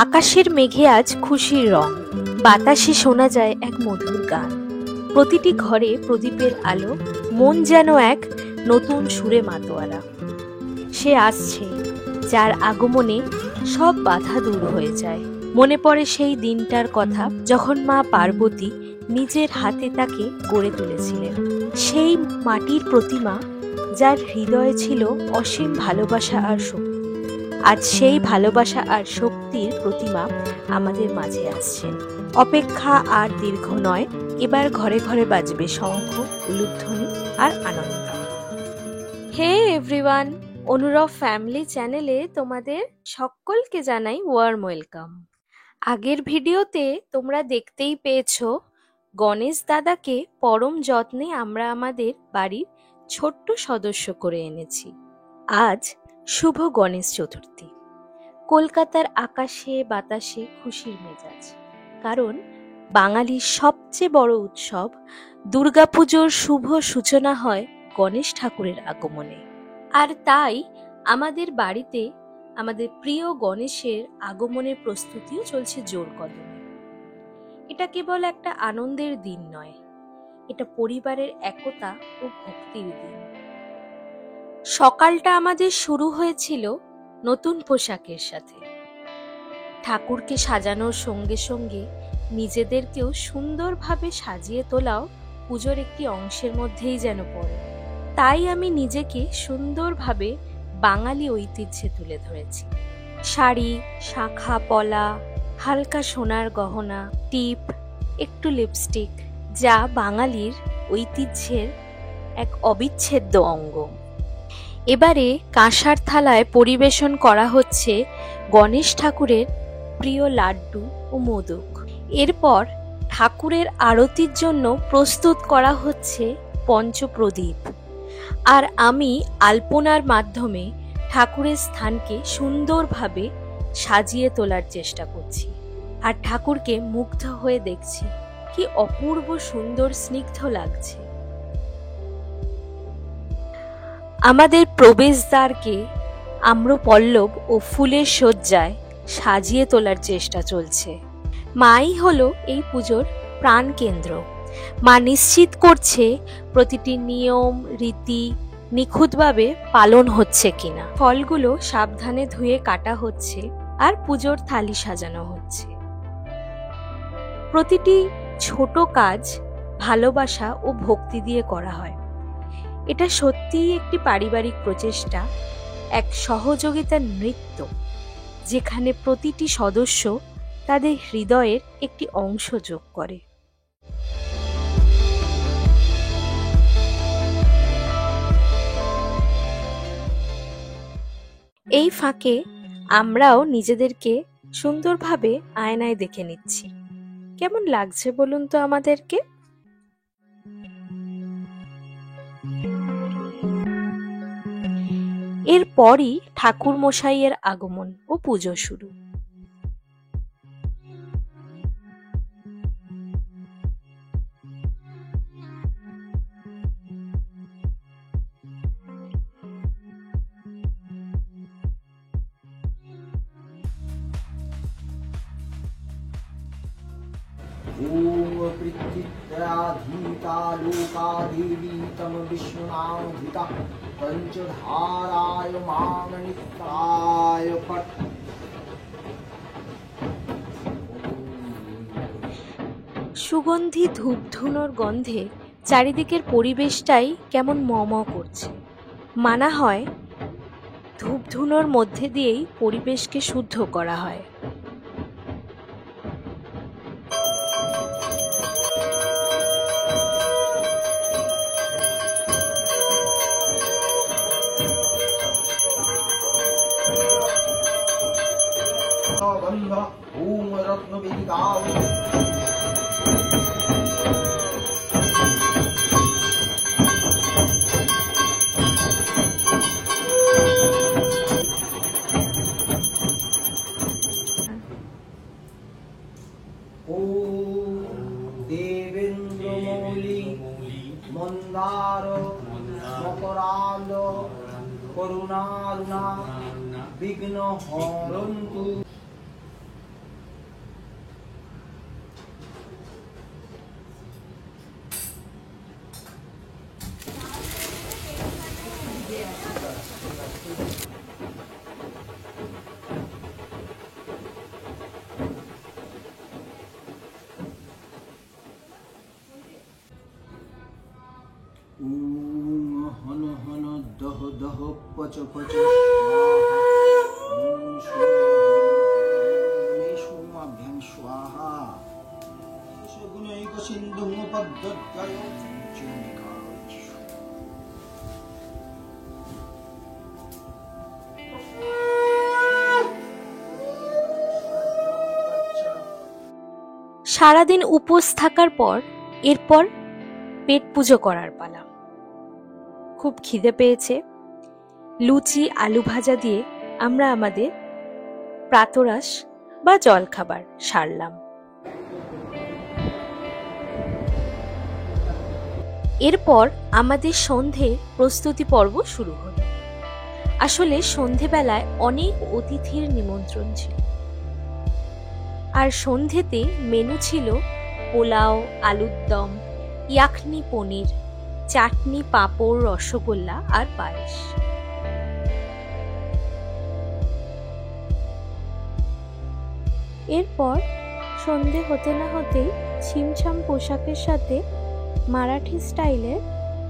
আকাশের মেঘে আজ খুশির রং, বাতাসে শোনা যায় এক মধুর গান। প্রতিটি ঘরে প্রদীপের আলো, মন যেন এক নতুন সুরে মাতোয়ারা। সে আসছে, যার আগমনে সব বাধা দূর হয়ে যায়। মনে পড়ে সেই দিনটার কথা, যখন মা পার্বতী নিজের হাতে তাকে গড়ে তুলেছিলেন। সেই মাটির প্রতিমা, যার হৃদয়ে ছিল অসীম ভালোবাসা আর শক্তি। আজ সেই ভালোবাসা আর শক্তির প্রতিমা আমাদের মাঝে আসছেন। অপেক্ষা আর দীর্ঘ নয়, এবার ঘরে ঘরে বাজবে শঙ্খ, উলুধ্বনি আর আনন্দ। হে এভরিওয়ান, অনুরব ফ্যামিলি চ্যানেলে তোমাদের সকলকে জানাই ওয়ার্ম ওয়েলকাম। আগের ভিডিওতে তোমরা দেখতেই পেয়েছো, গণেশ দাদাকে পরম যত্নে আমরা আমাদের বাড়ির ছোট্ট সদস্য করে এনেছি। আজ শুভ গণেশ চতুর্থী। কলকাতার আকাশে বাতাসে খুশির মেজাজ, কারণ বাঙালির সবচেয়ে বড় উৎসব দুর্গাপুজোর শুভ সূচনা হয় গণেশ ঠাকুরের আগমনে। আর তাই আমাদের বাড়িতে আমাদের প্রিয় গণেশের আগমনের প্রস্তুতিও চলছে জোর কদমে। এটা কেবল একটা আনন্দের দিন নয়, এটা পরিবারের একতা ও ভক্তির দিন। সকালটা আমাদের শুরু হয়েছিল নতুন পোশাকের সাথে। ঠাকুরকে সাজানোর সঙ্গে সঙ্গে নিজেদেরকেও সুন্দরভাবে সাজিয়ে তোলাও পুজোর একটি অংশের মধ্যেই যেন পড়ে। তাই আমি নিজেকে সুন্দরভাবে বাঙালি ঐতিহ্যে তুলে ধরেছি। শাড়ি, শাঁখা পলা, হালকা সোনার গহনা, টিপ, একটু লিপস্টিক, যা বাঙালির ঐতিহ্যের এক অবিচ্ছেদ্য অঙ্গ। এবারে কাঁসার থালায় পরিবেশন করা হচ্ছে গণেশ ঠাকুরের প্রিয় লাড্ডু ও মোদক। এরপর ঠাকুরের আরতির জন্য প্রস্তুত করা হচ্ছে পঞ্চপ্রদীপ। আর আমি আলপনার মাধ্যমে ঠাকুরের স্থানকে সুন্দরভাবে সাজিয়ে তোলার চেষ্টা করছি। আর ঠাকুরকে মুগ্ধ হয়ে দেখছি, কি অপূর্ব সুন্দর স্নিগ্ধ লাগছে। আমাদের প্রবেশদ্বারকে আম্রপল্লব ও ফুলের সজ্জায় সাজিয়ে তোলার চেষ্টা চলছে। মাই হলো এই পুজোর প্রাণ কেন্দ্র। মা নিশ্চিত করছে প্রতিটি নিয়ম রীতি নিখুঁতভাবে পালন হচ্ছে কিনা। ফলগুলো সাবধানে ধুয়ে কাটা হচ্ছে আর পুজোর থালি সাজানো হচ্ছে। প্রতিটি ছোট কাজ ভালোবাসা ও ভক্তি দিয়ে করা হয়। এটা সত্যিই একটি পারিবারিক প্রচেষ্টা, এক সহযোগিতার নৃত্য, যেখানে প্রতিটি সদস্য তাদের হৃদয়ের একটি অংশ যোগ করে। এই ফাঁকে আমরাও নিজেদেরকে সুন্দরভাবে আয়নায় দেখে নিচ্ছি। কেমন লাগছে বলুন তো আমাদেরকে? এরপরই ঠাকুর মশাইয়ের আগমন ও পুজো শুরু। लोकाधिवीतम विष्णुनाधिता पंचधाराय मामनिकाय पट। সুগন্ধি ধূপধুনোর গন্ধে চারিদিকের পরিবেশটাই কেমন ম করছে। মানা হয় ধূপধুনোর মধ্যে দিয়েই পরিবেশকে শুদ্ধ করা হয়। गंध ओम रत्न वेदिकाव ओम देवेंद्र मौली मंदार मकराल करुणारुणा विघ्न हरन्तु। दह पच पच स्वाहा सोमाभ्यां स्वाहा गुणैक सिन्धुं पद्धत्यै সারাদিন উপোস থাকার পর এরপর পেট পুজো করার পালা। খুব খিদে পেয়েছে, লুচি আলু ভাজা দিয়ে আমরা আমাদের প্রাতরাশ বা জলখাবার সারলাম। এরপর আমাদের সন্ধে প্রস্তুতি পর্ব শুরু হলো। আসলে সন্ধেবেলায় অনেক অতিথির নিমন্ত্রণ ছিল, আর সন্ধেতে মেনু ছিল পোলাও, আলুর দম, ইয়াখনি পনির, চাটনি, পাঁপড়, রসগোল্লা আর পায়েস। এরপর সন্ধে হতে না হতেই ছিমছাম পোশাকের সাথে মারাঠি স্টাইলের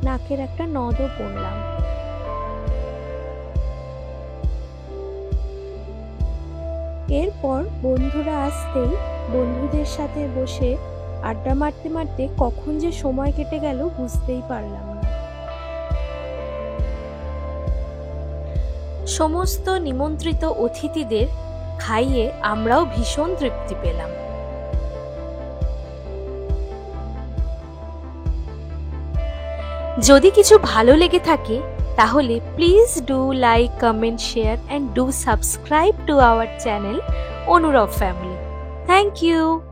নাকের একটা নদও পরলাম। এরপর বন্ধুরা আসতেই বন্ধুদের সাথে বসে আড্ডা মারতে মারতে কখন যে সময় কেটে গেল বুঝতেই পারলাম না। সমস্ত নিমন্ত্রিত অতিথিদের খাইয়ে আমরাও ভীষণ তৃপ্তি পেলাম। যদি কিছু ভালো লেগে থাকে তাহলে please do like, comment, share and do subscribe to our channel Onurav Family. Thank you.